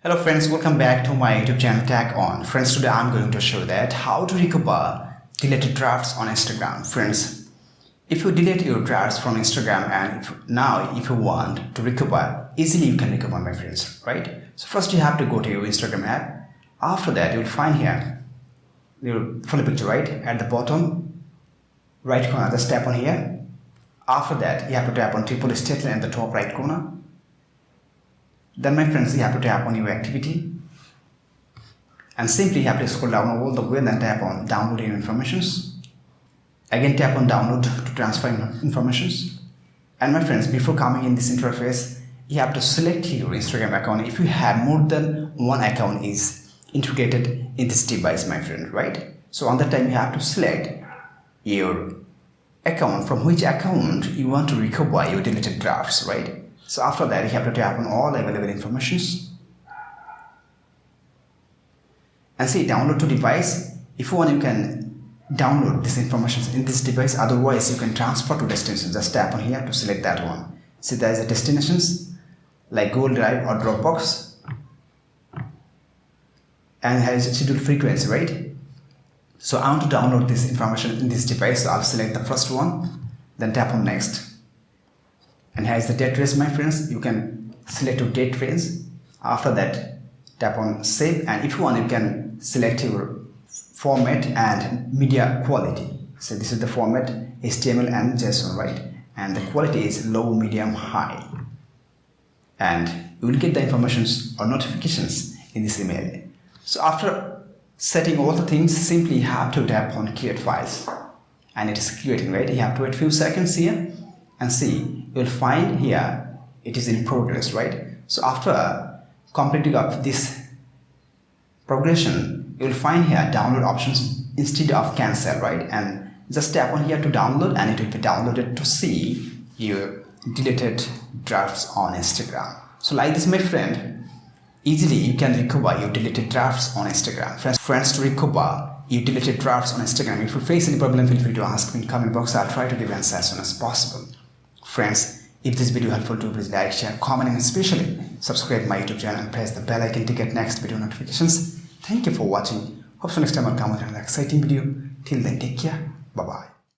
Hello friends, welcome back to my YouTube channel Tag On. Friends, today I'm going to show that how to recover deleted drafts on Instagram. Friends, if you delete your drafts from Instagram and if you want to recover, easily you can recover, my friends, right? So first you have to go to your Instagram app. After that, you'll find here your profile picture, right? At the bottom right corner, just tap on here. After that, you have to tap on triple state line at the top right corner. Then my friends, you have to tap on your activity and simply you have to scroll down all the way and then tap on download your informations. Again tap on download to transfer informations. And my friends, before coming in this interface, you have to select your Instagram account if you have more than one account is integrated in this device, my friend, right? So on that time you have to select your account from which account you want to recover your deleted drafts, right? So after that, you have to tap on all available informations and see download to device. If you want, you can download this information in this device. Otherwise, you can transfer to destination. Just tap on here to select that one. See, there is a destinations like Google Drive or Dropbox, and it has a scheduled frequency, right? So I want to download this information in this device. So I'll select the first one, then tap on next. And here is the date range, my friends. You can select your date range. After that, tap on save, and if you want, you can select your format and media quality. So this is the format, HTML and JSON, right? And the quality is low, medium, high. And you will get the informations or notifications in this email. So after setting all the things, simply you have to tap on create files, and it is creating, right? You have to wait a few seconds here and see. You'll find here it is in progress, right? So after completing of this progression, you'll find here download options instead of cancel, right? And just tap on here to download, and it will be downloaded to see your deleted drafts on Instagram. So like this, my friend, easily you can recover your deleted drafts on Instagram. Friends, to recover your deleted drafts on Instagram, if you face any problem, feel free to ask me in the comment box. I'll try to give answer as soon as possible. Friends, if this video helpful to you, please like, share, comment, and especially subscribe my YouTube channel and press the bell icon to get next video notifications. Thank you for watching. Hope so next time I'll come with another exciting video. Till then, take care. Bye bye.